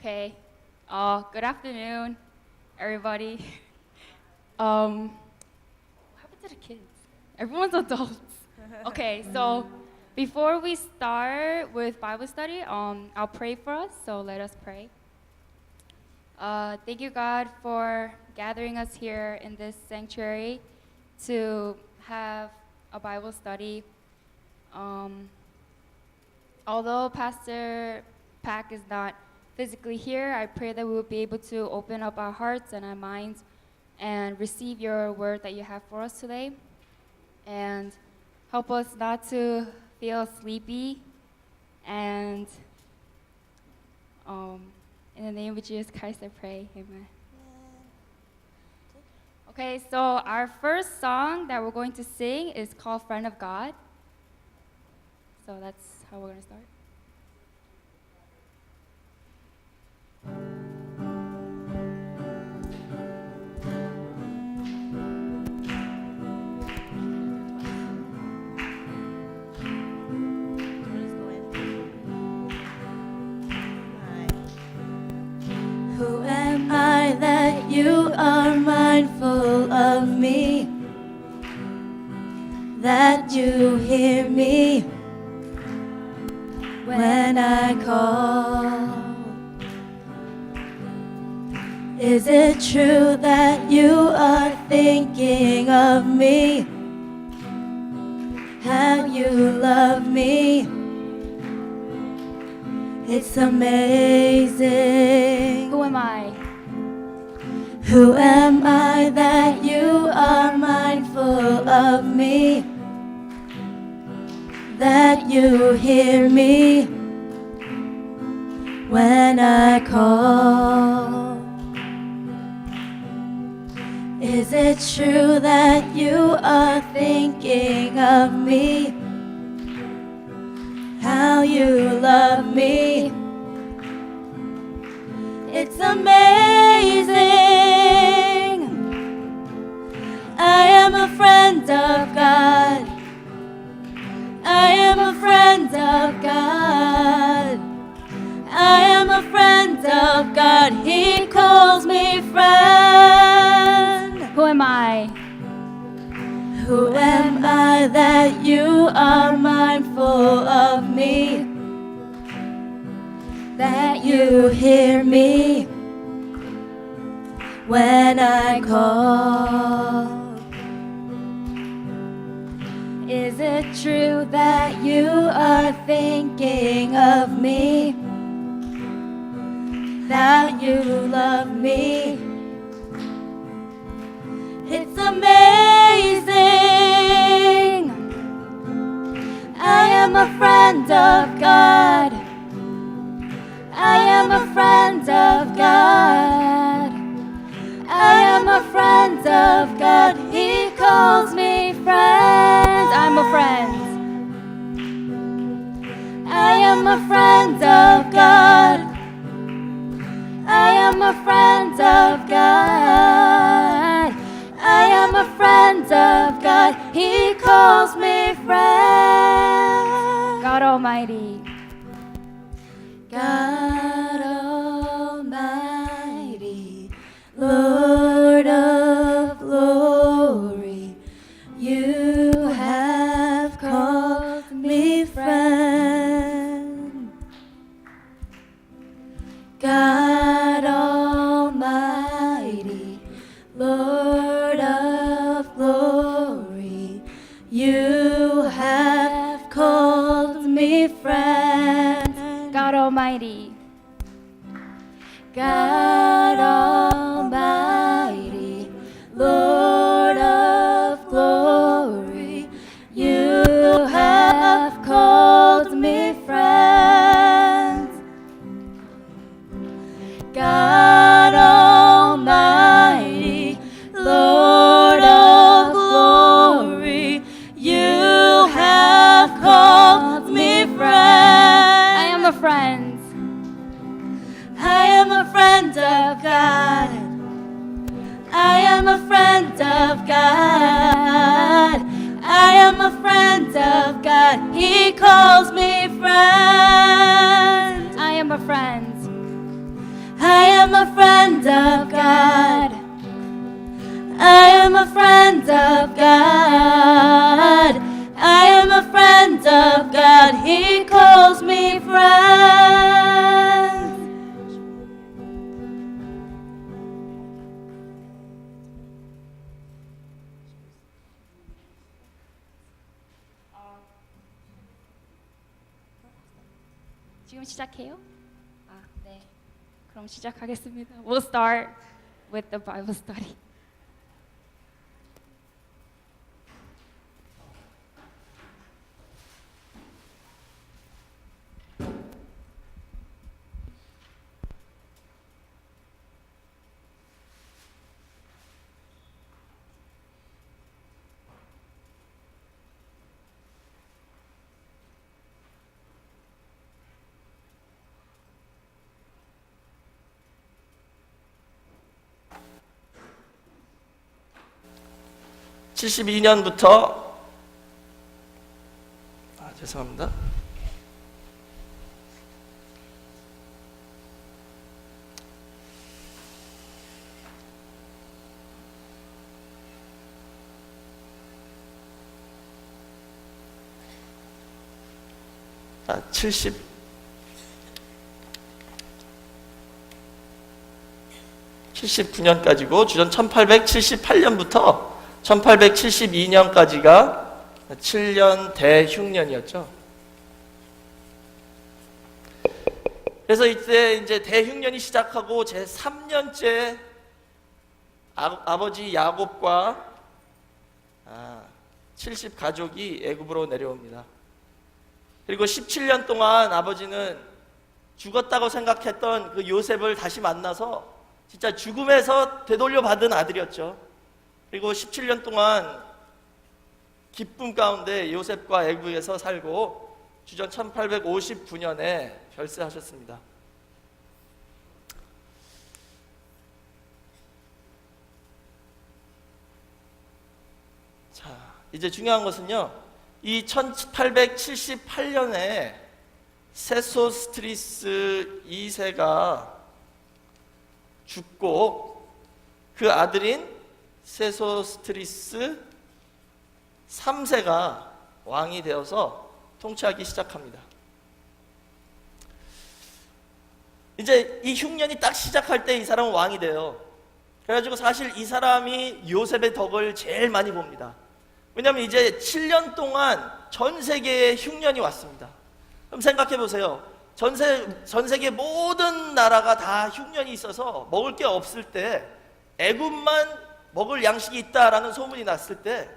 Okay. Good afternoon, everybody. What happened to the kids? Everyone's adults. Okay, so before we start with Bible study, I'll pray for us. So let us pray. Thank you, God, for gathering us here in this sanctuary to have a Bible study. Although Pastor Pack is not physically here, I pray that we will be able to open up our hearts and our minds and receive your word that you have for us today. And help us not to feel sleepy. And in the name of Jesus Christ, I pray. Amen. Okay, so our first song that we're going to sing is called Friend of God. So that's how we're going to start. Who am I that you are mindful of me? That you hear me when I call? Is it true that you are thinking of me? How you love me? It's amazing. Who am I? Who am I that you are mindful of me? That you hear me when I call? Is it true that you are thinking of me? How you love me? It's amazing. I am a friend of God. I am a friend of God. I am a friend of God. He calls me friend. Who am I? Who am I that you are mindful of me? That you hear me when I call? Is it true that you are thinking of me? That you love me? It's amazing. I am a friend of God. I am a friend of God. I am a friend of God. He calls me friend. I'm a friend. I am a friend of God. I am a friend of God. I am a friend of God. He calls me friend. God Almighty. God Almighty, Lord of glory, you have called me friend. God Almighty, Lord of glory, you have called me friend. God Almighty. God Almighty, Lord of glory, you have called me friend. God Almighty, Lord of glory, you have called me friend. I am a friend. I am a friend of God. I am a friend of God. I am a friend of God. He calls me friend. I am a friend. am a friend of God. I am a friend of God. I am a friend of God. He calls me friend. 지금 시작해요? 네. 그럼 시작하겠습니다. We'll start with the Bible study. 죄송합니다. 아, 79년까지고 주전 1878년부터 1872년까지가 7년 대흉년이었죠. 그래서 이때 이제 대흉년이 시작하고 제 3년째 아버지 야곱과 70 가족이 애굽으로 내려옵니다. 그리고 17년 동안 아버지는 죽었다고 생각했던 그 요셉을 다시 만나서 진짜 죽음에서 되돌려 받은 아들이었죠. 그리고 17년 동안 기쁨 가운데 요셉과 애굽에서 살고 주전 1859년에 별세하셨습니다. 자, 이제 중요한 것은요, 이 1878년에 세소스트리스 2세가 죽고 그 아들인 세소스트리스 3세가 왕이 되어서 통치하기 시작합니다. 이제 이 흉년이 딱 시작할 때 이 사람은 왕이 돼요. 그래가지고 사실 이 사람이 요셉의 덕을 제일 많이 봅니다. 왜냐하면 이제 7년 동안 전 세계에 흉년이 왔습니다. 그럼 생각해 보세요. 전 세계 모든 나라가 다 흉년이 있어서 먹을 게 없을 때 애굽만 먹을 양식이 있다라는 소문이 났을 때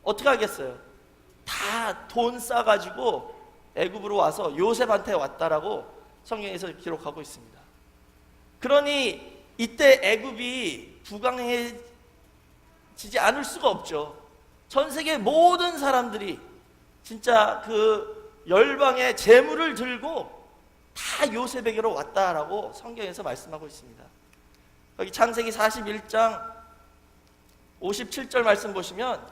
어떻게 하겠어요? 다 돈 싸가지고 애굽으로 와서 요셉한테 왔다라고 성경에서 기록하고 있습니다. 그러니 이때 애굽이 부강해지지 않을 수가 없죠. 전 세계 모든 사람들이 진짜 그 열방의 재물을 들고 다 요셉에게로 왔다라고 성경에서 말씀하고 있습니다. 여기 창세기 41장 57절 말씀 보시면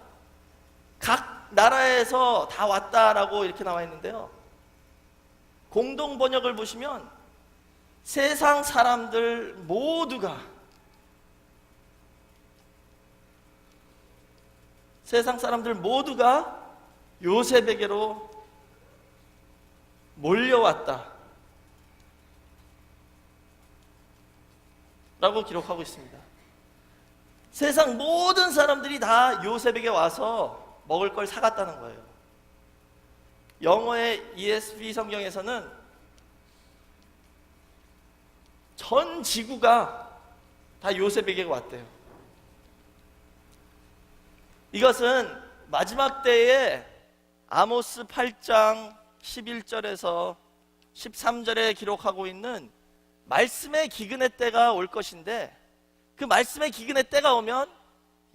각 나라에서 다 왔다라고 이렇게 나와 있는데요, 공동 번역을 보시면 세상 사람들 모두가 요셉에게로 몰려왔다 라고 기록하고 있습니다. 세상 모든 사람들이 다 요셉에게 와서 먹을 걸 사갔다는 거예요. 영어의 ESV 성경에서는 전 지구가 다 요셉에게 왔대요. 이것은 마지막 때에 아모스 8장 11절에서 13절에 기록하고 있는 말씀의 기근의 때가 올 것인데, 그 말씀의 기근의 때가 오면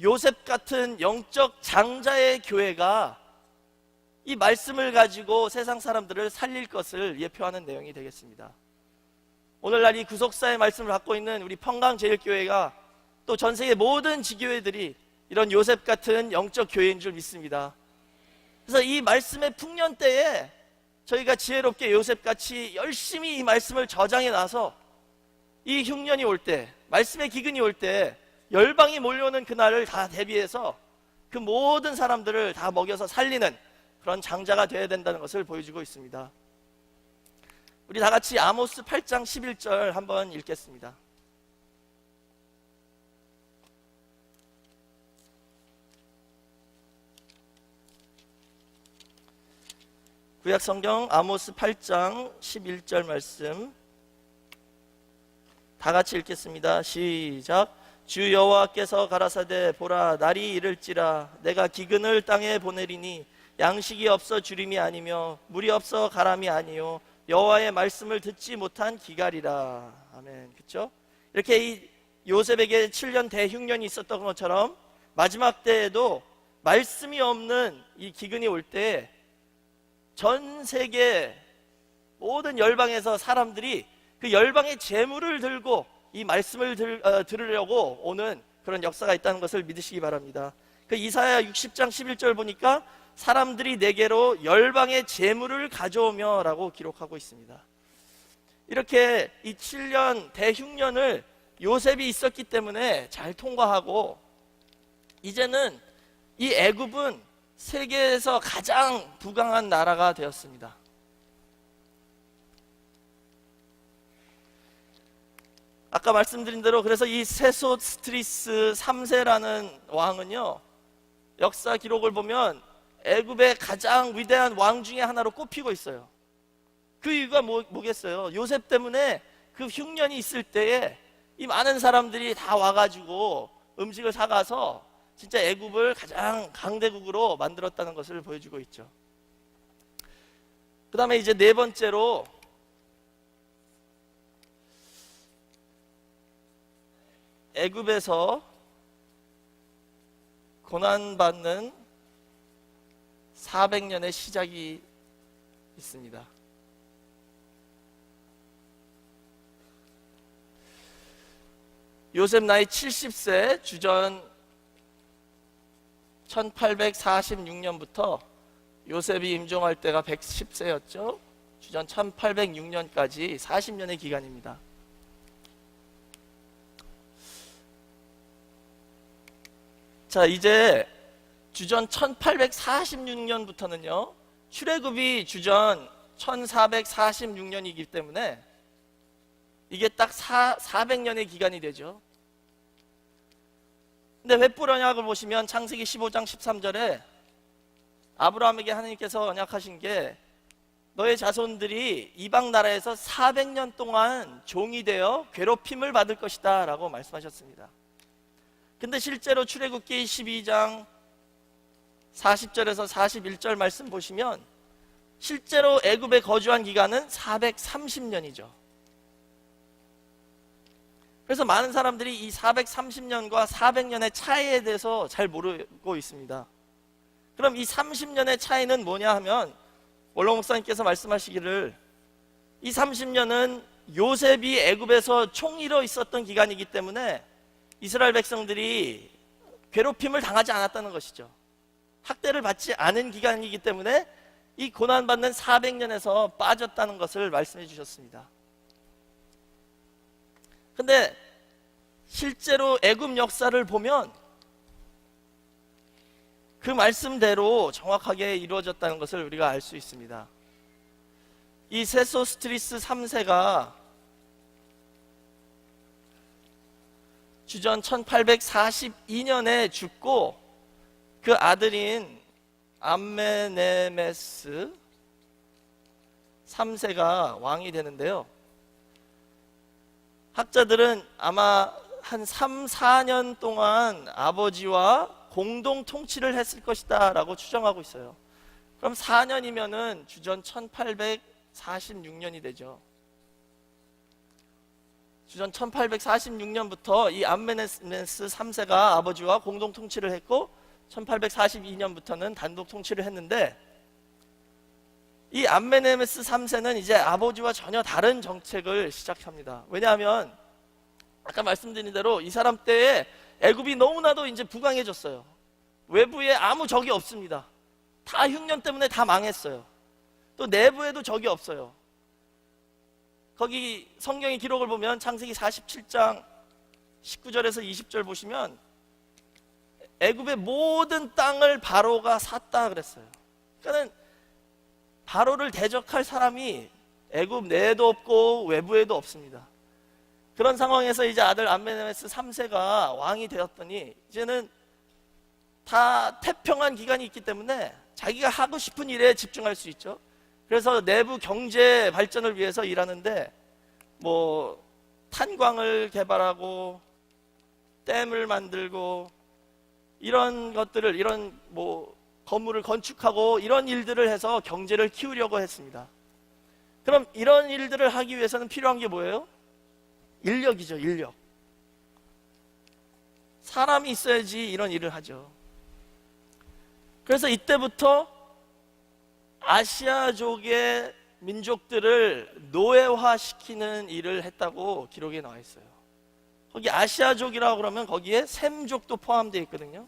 요셉 같은 영적 장자의 교회가 이 말씀을 가지고 세상 사람들을 살릴 것을 예표하는 내용이 되겠습니다. 오늘날 이 구속사의 말씀을 갖고 있는 우리 평강제일교회가 또 전 세계 모든 지교회들이 이런 요셉 같은 영적 교회인 줄 믿습니다. 그래서 이 말씀의 풍년 때에 저희가 지혜롭게 요셉같이 열심히 이 말씀을 저장해 놔서 이 흉년이 올 때, 말씀의 기근이 올 때 열방이 몰려오는 그날을 다 대비해서 그 모든 사람들을 다 먹여서 살리는 그런 장자가 되어야 된다는 것을 보여주고 있습니다. 우리 다 같이 아모스 8장 11절 한번 읽겠습니다. 구약성경 아모스 8장 11절 말씀 다 같이 읽겠습니다. 시작. 주 여호와께서 가라사대 보라 날이 이를지라 내가 기근을 땅에 보내리니 양식이 없어 주림이 아니며 물이 없어 가람이 아니요 여호와의 말씀을 듣지 못한 기갈이라. 아멘. 그렇죠? 이렇게 이 요셉에게 7년 대흉년이 있었던 것처럼 마지막 때에도 말씀이 없는 이 기근이 올 때 전 세계 모든 열방에서 사람들이 그 열방의 재물을 들고 이 말씀을 들으려고 오는 그런 역사가 있다는 것을 믿으시기 바랍니다. 그 이사야 60장 11절 보니까 사람들이 내게로 열방의 재물을 가져오며 라고 기록하고 있습니다. 이렇게 이 7년 대흉년을 요셉이 있었기 때문에 잘 통과하고 이제는 이 애굽은 세계에서 가장 부강한 나라가 되었습니다. 아까 말씀드린 대로 그래서 이 세소스트리스 3세라는 왕은요, 역사 기록을 보면 애굽의 가장 위대한 왕 중에 하나로 꼽히고 있어요. 그 이유가 뭐겠어요? 요셉 때문에 그 흉년이 있을 때에 이 많은 사람들이 다 와가지고 음식을 사가서 진짜 애굽을 가장 강대국으로 만들었다는 것을 보여주고 있죠. 그 다음에 이제 네 번째로 애굽에서 고난받는 400년의 시작이 있습니다. 요셉 나이 70세 주전 1846년부터 요셉이 임종할 때가 110세였죠. 주전 1806년까지 40년의 기간입니다. 자, 이제 주전 1846년부터는요 출애굽이 주전 1446년이기 때문에 이게 딱 400년의 기간이 되죠. 근데 왜 뿌려냐고 보시면 창세기 15장 13절에 아브라함에게 하나님께서 언약하신 게 너의 자손들이 이방 나라에서 400년 동안 종이 되어 괴롭힘을 받을 것이다 라고 말씀하셨습니다. 근데 실제로 출애굽기 12장 40절에서 41절 말씀 보시면 실제로 애굽에 거주한 기간은 430년이죠. 그래서 많은 사람들이 이 430년과 400년의 차이에 대해서 잘 모르고 있습니다. 그럼 이 30년의 차이는 뭐냐 하면 원로 목사님께서 말씀하시기를 이 30년은 요셉이 애굽에서 총리로 있었던 기간이기 때문에 이스라엘 백성들이 괴롭힘을 당하지 않았다는 것이죠. 학대를 받지 않은 기간이기 때문에 이 고난받는 400년에서 빠졌다는 것을 말씀해 주셨습니다. 근데 실제로 애굽 역사를 보면 그 말씀대로 정확하게 이루어졌다는 것을 우리가 알 수 있습니다. 이 세소스트리스 3세가 주전 1842년에 죽고 그 아들인 암메네메스 3세가 왕이 되는데요. 학자들은 아마 한 3, 4년 동안 아버지와 공동 통치를 했을 것이다 라고 추정하고 있어요. 그럼 4년이면은 주전 1846년이 되죠. 주전 1846년부터 이 암메네스 3세가 아버지와 공동 통치를 했고 1842년부터는 단독 통치를 했는데 이 암메네메스 3세는 이제 아버지와 전혀 다른 정책을 시작합니다. 왜냐하면 아까 말씀드린 대로 이 사람 때에 애굽이 너무나도 이제 부강해졌어요. 외부에 아무 적이 없습니다. 다 흉년 때문에 다 망했어요. 또 내부에도 적이 없어요. 거기 성경의 기록을 보면 창세기 47장 19절에서 20절 보시면 애굽의 모든 땅을 바로가 샀다 그랬어요. 그러니까 바로를 대적할 사람이 애굽 내에도 없고 외부에도 없습니다. 그런 상황에서 이제 아들 암메네스 3세가 왕이 되었더니 이제는 다 태평한 기간이 있기 때문에 자기가 하고 싶은 일에 집중할 수 있죠. 그래서 내부 경제 발전을 위해서 일하는데 뭐 탄광을 개발하고 댐을 만들고 이런 것들을, 이런 뭐 건물을 건축하고 이런 일들을 해서 경제를 키우려고 했습니다. 그럼 이런 일들을 하기 위해서는 필요한 게 뭐예요? 인력이죠, 인력. 사람이 있어야지 이런 일을 하죠. 그래서 이때부터 아시아족의 민족들을 노예화시키는 일을 했다고 기록에 나와 있어요. 거기 아시아족이라고 그러면 거기에 셈족도 포함되어 있거든요.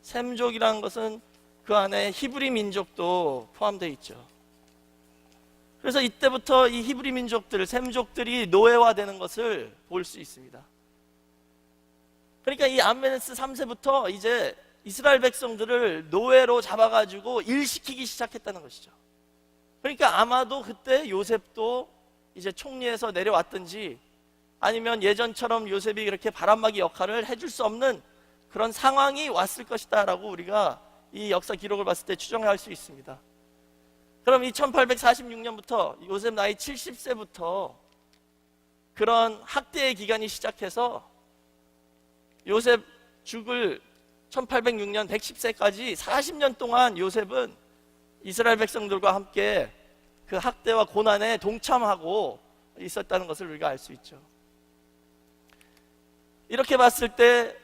셈족이라는 것은 그 안에 히브리 민족도 포함되어 있죠. 그래서 이때부터 이 히브리 민족들, 셈족들이 노예화되는 것을 볼 수 있습니다. 그러니까 이 암메네스 3세부터 이제 이스라엘 백성들을 노예로 잡아가지고 일시키기 시작했다는 것이죠. 그러니까 아마도 그때 요셉도 이제 총리에서 내려왔든지 아니면 예전처럼 요셉이 그렇게 바람막이 역할을 해줄 수 없는 그런 상황이 왔을 것이다 라고 우리가 이 역사 기록을 봤을 때 추정할 수 있습니다. 그럼 이 1846년부터 요셉 나이 70세부터 그런 학대의 기간이 시작해서 요셉 죽을 1806년 110세까지 40년 동안 요셉은 이스라엘 백성들과 함께 그 학대와 고난에 동참하고 있었다는 것을 우리가 알 수 있죠. 이렇게 봤을 때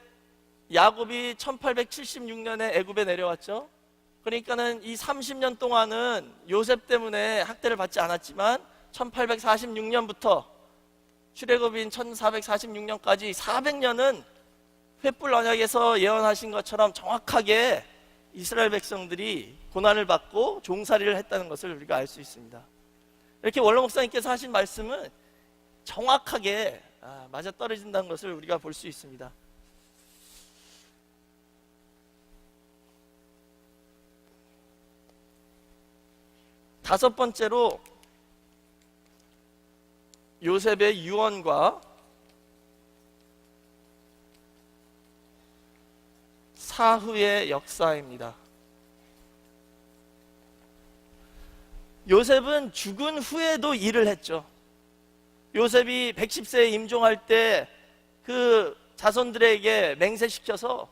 야곱이 1876년에 애굽에 내려왔죠. 그러니까는 이 30년 동안은 요셉 때문에 학대를 받지 않았지만 1846년부터 출애굽인 1446년까지 400년은 횃불 언약에서 예언하신 것처럼 정확하게 이스라엘 백성들이 고난을 받고 종살이를 했다는 것을 우리가 알 수 있습니다. 이렇게 원로 목사님께서 하신 말씀은 정확하게 맞아떨어진다는 것을 우리가 볼 수 있습니다. 다섯 번째로 요셉의 유언과 사후의 역사입니다. 요셉은 죽은 후에도 일을 했죠. 요셉이 110세에 임종할 때 그 자손들에게 맹세시켜서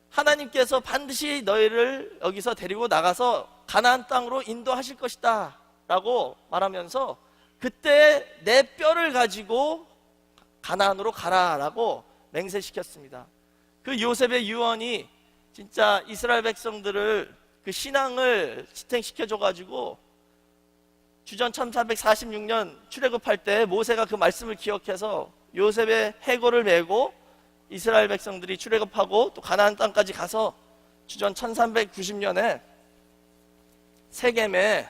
하나님께서 반드시 너희를 여기서 데리고 나가서 가나안 땅으로 인도하실 것이다 라고 말하면서 그때 내 뼈를 가지고 가나안으로 가라 라고 맹세시켰습니다. 그 요셉의 유언이 진짜 이스라엘 백성들을 그 신앙을 지탱시켜줘 가지고 주전 1446년 출애굽할 때 모세가 그 말씀을 기억해서 요셉의 해골을 메고 이스라엘 백성들이 출애굽하고 또 가나안 땅까지 가서 주전 1390년에 세겜에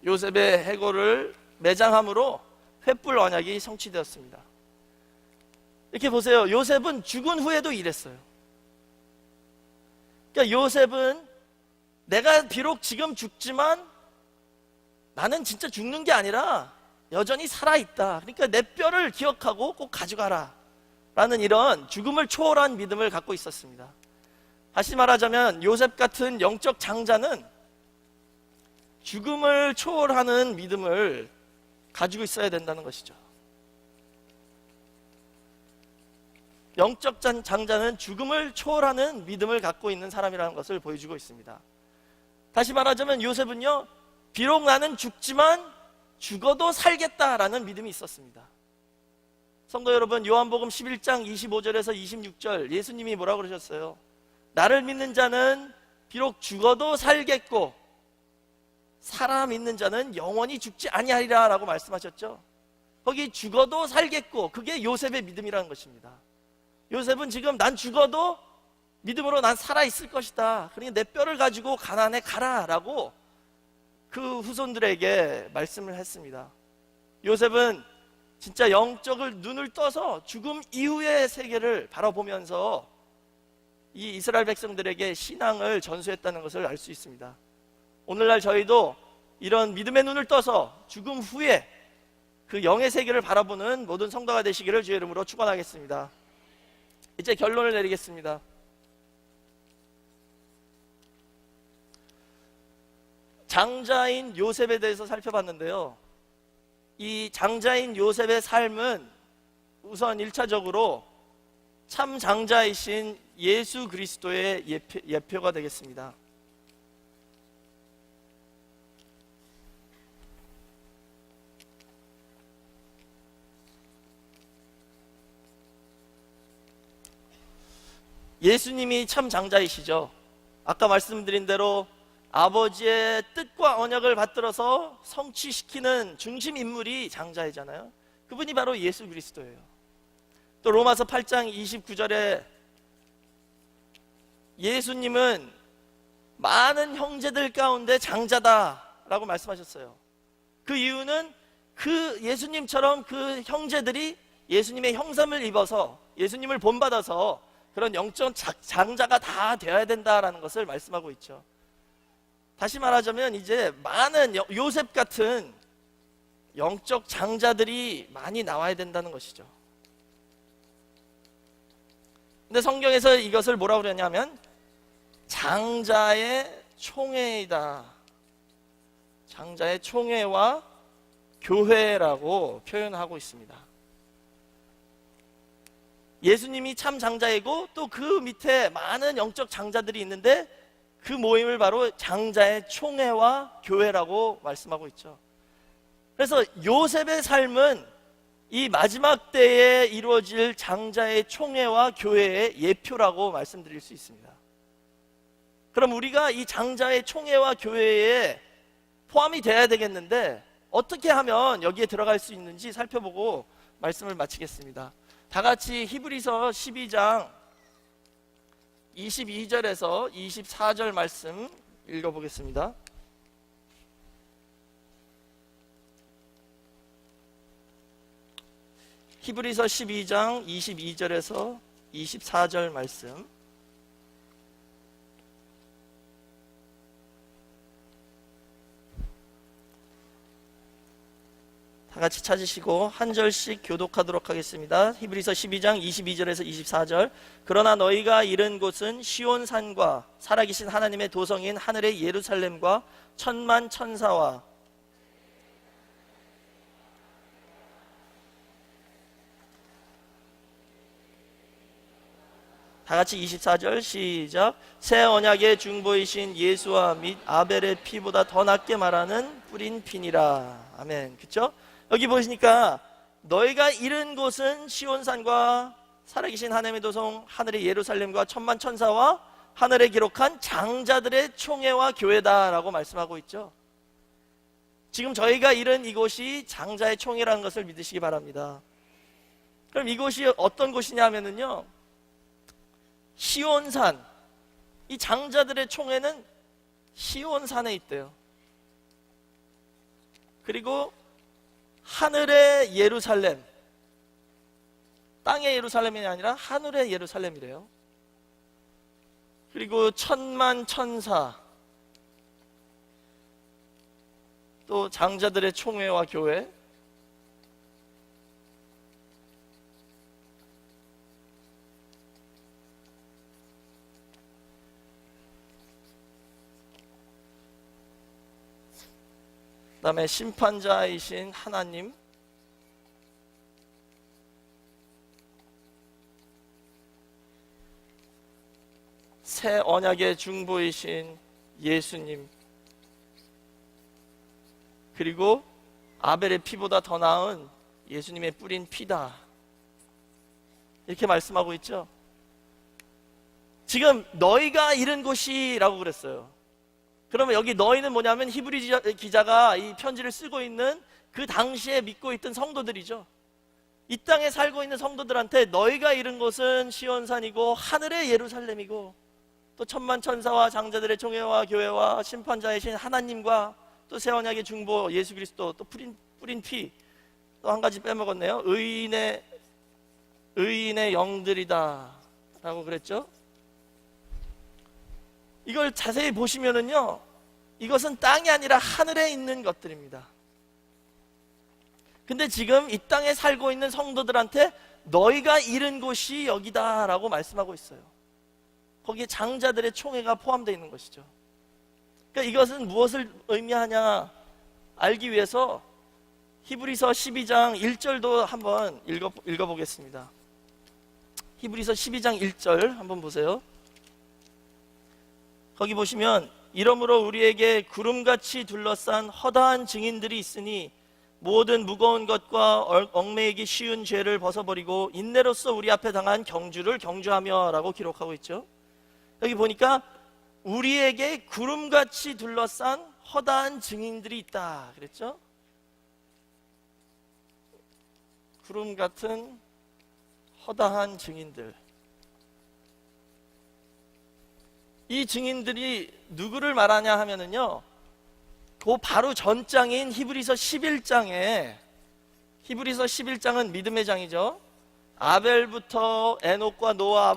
요셉의 해골을 매장함으로 횃불 언약이 성취되었습니다. 이렇게 보세요. 요셉은 죽은 후에도 일했어요. 그러니까 요셉은 내가 비록 지금 죽지만 나는 진짜 죽는 게 아니라 여전히 살아있다. 그러니까 내 뼈를 기억하고 꼭 가져가라 라는 이런 죽음을 초월한 믿음을 갖고 있었습니다. 다시 말하자면 요셉 같은 영적 장자는 죽음을 초월하는 믿음을 가지고 있어야 된다는 것이죠. 영적 장자는 죽음을 초월하는 믿음을 갖고 있는 사람이라는 것을 보여주고 있습니다. 다시 말하자면 요셉은요, 비록 나는 죽지만 죽어도 살겠다라는 믿음이 있었습니다. 성도 여러분, 요한복음 11장 25절에서 26절 예수님이 뭐라고 그러셨어요? 나를 믿는 자는 비록 죽어도 살겠고 살아 믿는 자는 영원히 죽지 아니하리라 라고 말씀하셨죠. 거기 죽어도 살겠고, 그게 요셉의 믿음이라는 것입니다. 요셉은 지금 난 죽어도 믿음으로 난 살아있을 것이다. 그러니 내 뼈를 가지고 가나안에 가라 라고 그 후손들에게 말씀을 했습니다. 요셉은 진짜 영적을 눈을 떠서 죽음 이후의 세계를 바라보면서 이 이스라엘 백성들에게 신앙을 전수했다는 것을 알 수 있습니다. 오늘날 저희도 이런 믿음의 눈을 떠서 죽음 후에 그 영의 세계를 바라보는 모든 성도가 되시기를 주의 이름으로 축원하겠습니다. 이제 결론을 내리겠습니다. 장자인 요셉에 대해서 살펴봤는데요, 이 장자인 요셉의 삶은 우선 1차적으로 참 장자이신 예수 그리스도의 예표가 되겠습니다. 예수님이 참 장자이시죠. 아까 말씀드린 대로 아버지의 뜻과 언약을 받들어서 성취시키는 중심 인물이 장자이잖아요. 그분이 바로 예수 그리스도예요. 또 로마서 8장 29절에 예수님은 많은 형제들 가운데 장자다라고 말씀하셨어요. 그 이유는 그 예수님처럼 그 형제들이 예수님의 형상을 입어서 예수님을 본받아서 그런 영적 장자가 다 되어야 된다라는 것을 말씀하고 있죠. 다시 말하자면 이제 많은 요셉 같은 영적 장자들이 많이 나와야 된다는 것이죠. 근데 성경에서 이것을 뭐라고 그러냐면 장자의 총회이다. 장자의 총회와 교회라고 표현하고 있습니다. 예수님이 참 장자이고 또 그 밑에 많은 영적 장자들이 있는데 그 모임을 바로 장자의 총회와 교회라고 말씀하고 있죠. 그래서 요셉의 삶은 이 마지막 때에 이루어질 장자의 총회와 교회의 예표라고 말씀드릴 수 있습니다. 그럼 우리가 이 장자의 총회와 교회에 포함이 돼야 되겠는데 어떻게 하면 여기에 들어갈 수 있는지 살펴보고 말씀을 마치겠습니다. 다 같이 히브리서 12장 22절에서 24절 말씀 읽어보겠습니다. 히브리서 12장 22절에서 24절 말씀. 다 같이 찾으시고 한 절씩 교독하도록 하겠습니다. 히브리서 12장 22절에서 24절. 그러나 너희가 이른 곳은 시온산과 살아계신 하나님의 도성인 하늘의 예루살렘과 천만 천사와 다 같이 24절 시작. 새 언약의 중보이신 예수와 및 아벨의 피보다 더 낫게 말하는 뿌린 피니라. 아멘. 그렇죠? 여기 보시니까 너희가 이른 곳은 시온산과 살아계신 하나님의 도성 하늘의 예루살렘과 천만 천사와 하늘에 기록한 장자들의 총회와 교회다라고 말씀하고 있죠. 지금 저희가 이른 이곳이 장자의 총회라는 것을 믿으시기 바랍니다. 그럼 이곳이 어떤 곳이냐면요, 시온산, 이 장자들의 총회는 시온산에 있대요. 그리고 하늘의 예루살렘, 땅의 예루살렘이 아니라 하늘의 예루살렘이래요. 그리고 천만 천사, 또 장자들의 총회와 교회, 그 다음에 심판자이신 하나님, 새 언약의 중보이신 예수님, 그리고 아벨의 피보다 더 나은 예수님의 뿌린 피다, 이렇게 말씀하고 있죠. 지금 너희가 이른 곳이라고 그랬어요. 그러면 여기 너희는 뭐냐면 히브리 기자가 이 편지를 쓰고 있는 그 당시에 믿고 있던 성도들이죠. 이 땅에 살고 있는 성도들한테 너희가 이른 곳은 시온산이고 하늘의 예루살렘이고 또 천만 천사와 장자들의 총회와 교회와 심판자이신 하나님과 또 새 언약의 중보 예수 그리스도 또 뿌린 피, 또 한 가지 빼먹었네요. 의인의 영들이다 라고 그랬죠. 이걸 자세히 보시면은요, 이것은 땅이 아니라 하늘에 있는 것들입니다. 근데 지금 이 땅에 살고 있는 성도들한테 너희가 이른 곳이 여기다 라고 말씀하고 있어요. 거기에 장자들의 총회가 포함되어 있는 것이죠. 그러니까 이것은 무엇을 의미하냐 알기 위해서 히브리서 12장 1절도 한번 읽어보겠습니다. 히브리서 12장 1절 한번 보세요. 거기 보시면 이러므로 우리에게 구름같이 둘러싼 허다한 증인들이 있으니 모든 무거운 것과 얽매이기 쉬운 죄를 벗어버리고 인내로써 우리 앞에 당한 경주를 경주하며 라고 기록하고 있죠. 여기 보니까 우리에게 구름같이 둘러싼 허다한 증인들이 있다 그랬죠. 구름 같은 허다한 증인들. 이 증인들이 누구를 말하냐 하면은요, 그 바로 전장인 히브리서 11장에, 히브리서 11장은 믿음의 장이죠. 아벨부터 에녹과 노아,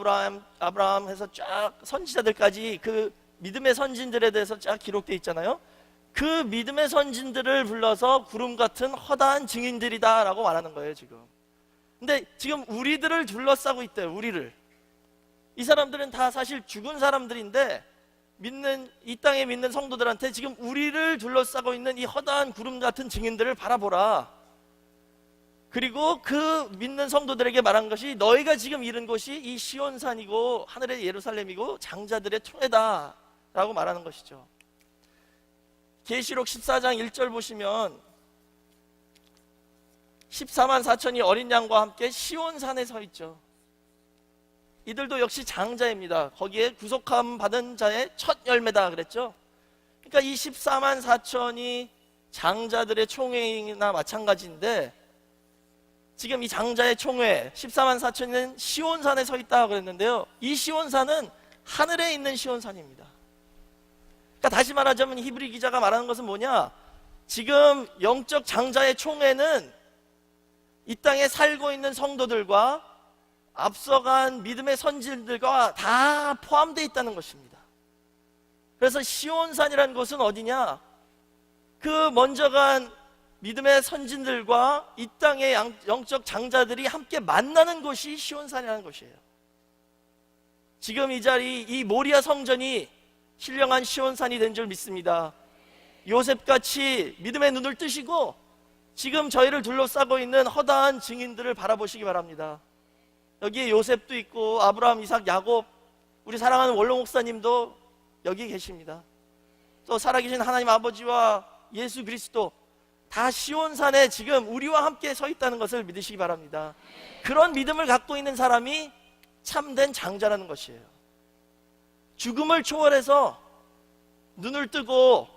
아브라함 해서 쫙 선지자들까지 그 믿음의 선진들에 대해서 쫙 기록되어 있잖아요. 그 믿음의 선진들을 불러서 구름 같은 허다한 증인들이다 라고 말하는 거예요 지금. 근데 지금 우리들을 둘러싸고 있대요. 우리를. 이 사람들은 다 사실 죽은 사람들인데 이 땅에 믿는 성도들한테 지금 우리를 둘러싸고 있는 이 허다한 구름 같은 증인들을 바라보라. 그리고 그 믿는 성도들에게 말한 것이 너희가 지금 이른 곳이 이 시온산이고 하늘의 예루살렘이고 장자들의 총회다 라고 말하는 것이죠. 계시록 14장 1절 보시면 14만 4천이 어린 양과 함께 시온산에 서 있죠. 이들도 역시 장자입니다. 거기에 구속함 받은 자의 첫 열매다 그랬죠. 그러니까 이 14만 4천이 장자들의 총회나 마찬가지인데 지금 이 장자의 총회 14만 4천은 시온산에 서 있다고 그랬는데요. 이 시온산은 하늘에 있는 시온산입니다. 그러니까 다시 말하자면 히브리 기자가 말하는 것은 뭐냐? 지금 영적 장자의 총회는 이 땅에 살고 있는 성도들과 앞서간 믿음의 선진들과 다 포함되어 있다는 것입니다. 그래서 시온산이라는 곳은 어디냐? 그 먼저 간 믿음의 선진들과 이 땅의 영적 장자들이 함께 만나는 곳이 시온산이라는 곳이에요. 지금 이 자리, 이 모리아 성전이 신령한 시온산이 된 줄 믿습니다. 요셉같이 믿음의 눈을 뜨시고 지금 저희를 둘러싸고 있는 허다한 증인들을 바라보시기 바랍니다. 여기에 요셉도 있고 아브라함, 이삭, 야곱, 우리 사랑하는 원로 목사님도 여기 계십니다. 또 살아계신 하나님 아버지와 예수 그리스도 다 시온산에 지금 우리와 함께 서 있다는 것을 믿으시기 바랍니다. 그런 믿음을 갖고 있는 사람이 참된 장자라는 것이에요. 죽음을 초월해서 눈을 뜨고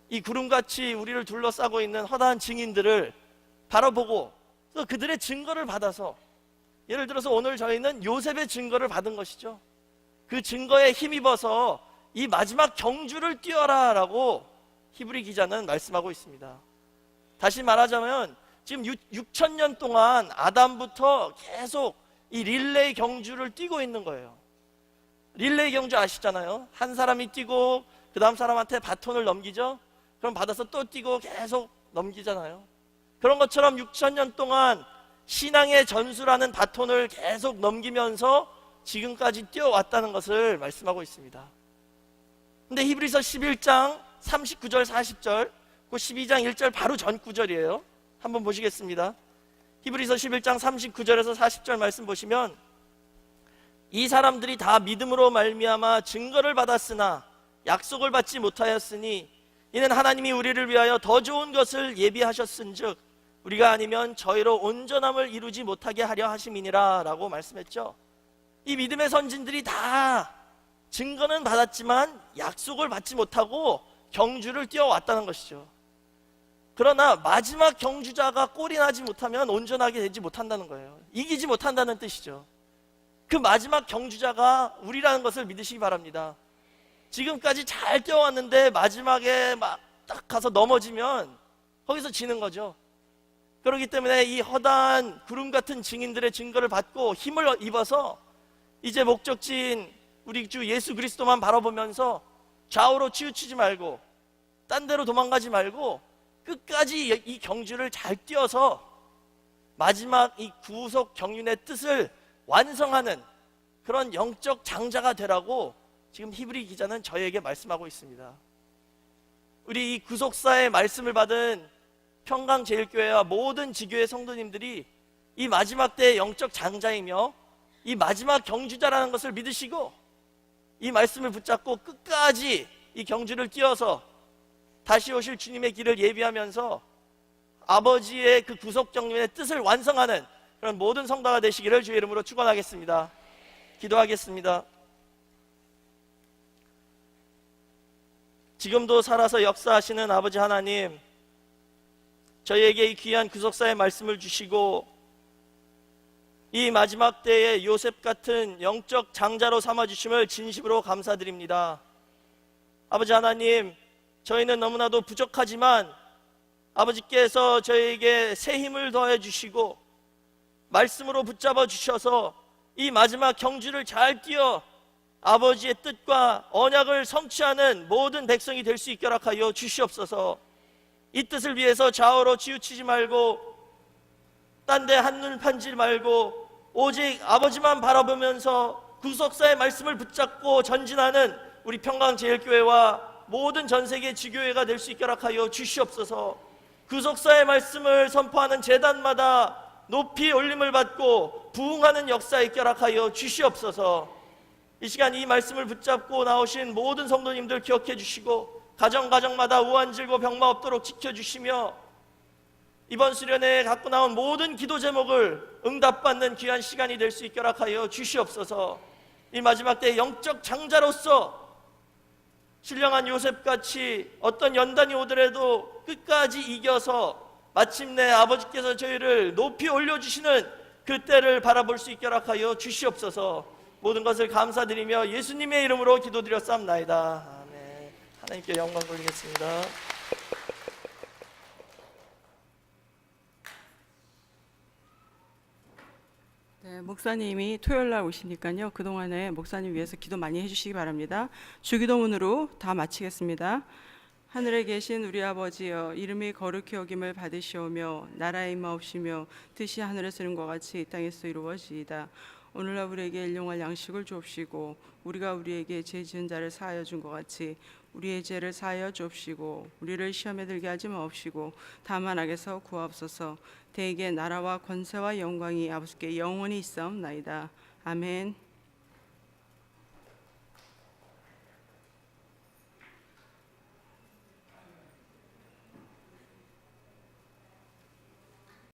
이 구름같이 우리를 둘러싸고 있는 허다한 증인들을 바라보고 또 그들의 증거를 받아서, 예를 들어서 오늘 저희는 요셉의 증거를 받은 것이죠. 그 증거에 힘입어서 이 마지막 경주를 뛰어라 라고 히브리 기자는 말씀하고 있습니다. 다시 말하자면 지금 6,000년 동안 아담부터 계속 이 릴레이 경주를 뛰고 있는 거예요. 릴레이 경주 아시잖아요. 한 사람이 뛰고 그 다음 사람한테 바톤을 넘기죠. 그럼 받아서 또 뛰고 계속 넘기잖아요. 그런 것처럼 6,000년 동안 신앙의 전수라는 바톤을 계속 넘기면서 지금까지 뛰어왔다는 것을 말씀하고 있습니다. 근데 히브리서 11장 39절 40절 그 12장 1절 바로 전 구절이에요. 한번 보시겠습니다. 히브리서 11장 39절에서 40절 말씀 보시면 이 사람들이 다 믿음으로 말미암아 증거를 받았으나 약속을 받지 못하였으니 이는 하나님이 우리를 위하여 더 좋은 것을 예비하셨은즉 우리가 아니면 저희로 온전함을 이루지 못하게 하려 하심이니라 라고 말씀했죠. 이 믿음의 선진들이 다 증거는 받았지만 약속을 받지 못하고 경주를 뛰어왔다는 것이죠. 그러나 마지막 경주자가 꼴이 나지 못하면 온전하게 되지 못한다는 거예요. 이기지 못한다는 뜻이죠. 그 마지막 경주자가 우리라는 것을 믿으시기 바랍니다. 지금까지 잘 뛰어왔는데 마지막에 막 딱 가서 넘어지면 거기서 지는 거죠. 그렇기 때문에 이 허다한 구름 같은 증인들의 증거를 받고 힘을 입어서 이제 목적지인 우리 주 예수 그리스도만 바라보면서 좌우로 치우치지 말고 딴 데로 도망가지 말고 끝까지 이 경주를 잘 뛰어서 마지막 이 구속 경륜의 뜻을 완성하는 그런 영적 장자가 되라고 지금 히브리 기자는 저에게 말씀하고 있습니다. 우리 이 구속사의 말씀을 받은 평강제일교회와 모든 지교회 성도님들이 이 마지막 때의 영적 장자이며 이 마지막 경주자라는 것을 믿으시고 이 말씀을 붙잡고 끝까지 이 경주를 뛰어서 다시 오실 주님의 길을 예비하면서 아버지의 그 구속 경륜의 뜻을 완성하는 그런 모든 성도가 되시기를 주의 이름으로 축원하겠습니다. 기도하겠습니다. 지금도 살아서 역사하시는 아버지 하나님, 저희에게 이 귀한 구속사의 말씀을 주시고 이 마지막 때에 요셉 같은 영적 장자로 삼아주심을 진심으로 감사드립니다. 아버지 하나님, 저희는 너무나도 부족하지만 아버지께서 저희에게 새 힘을 더해 주시고 말씀으로 붙잡아 주셔서 이 마지막 경주를 잘 뛰어 아버지의 뜻과 언약을 성취하는 모든 백성이 될 수 있게 허락하여 주시옵소서. 이 뜻을 위해서 좌우로 치우치지 말고 딴 데 한눈 판지 말고 오직 아버지만 바라보면서 구속사의 말씀을 붙잡고 전진하는 우리 평강제일교회와 모든 전세계 지교회가 될 수 있게 허락하여 주시옵소서. 구속사의 말씀을 선포하는 제단마다 높이 올림을 받고 부흥하는 역사에 있게 허락하여 주시옵소서. 이 시간 이 말씀을 붙잡고 나오신 모든 성도님들 기억해 주시고 가정마다 우환질고 병마 없도록 지켜주시며 이번 수련회에 갖고 나온 모든 기도 제목을 응답받는 귀한 시간이 될 수 있게 허락하여 주시옵소서. 이 마지막 때 영적 장자로서 신령한 요셉같이 어떤 연단이 오더라도 끝까지 이겨서 마침내 아버지께서 저희를 높이 올려주시는 그때를 바라볼 수 있게 허락하여 주시옵소서. 모든 것을 감사드리며 예수님의 이름으로 기도드렸사옵나이다. 아멘. 하나님께 영광 돌리겠습니다. 네, 목사님이 토요일날 오시니까요. 그동안에 목사님 위해서 기도 많이 해주시기 바랍니다. 주기도문으로 다 마치겠습니다. 하늘에 계신 우리 아버지여, 이름이 거룩히 여김을 받으시오며 나라의 임하옵시며 뜻이 하늘에서 이룬 것 같이 이 땅에서 이루어지이다. 오늘날 우리에게 일용할 양식을 주옵시고 우리가 우리에게 죄 지은 자를 사하여 준 것 같이 우리의 죄를 사하여 주옵시고 우리를 시험에 들게 하지 마옵시고 다만 악에서 구하옵소서. 대개 나라와 권세와 영광이 아버지께 영원히 있사옵나이다. 아멘.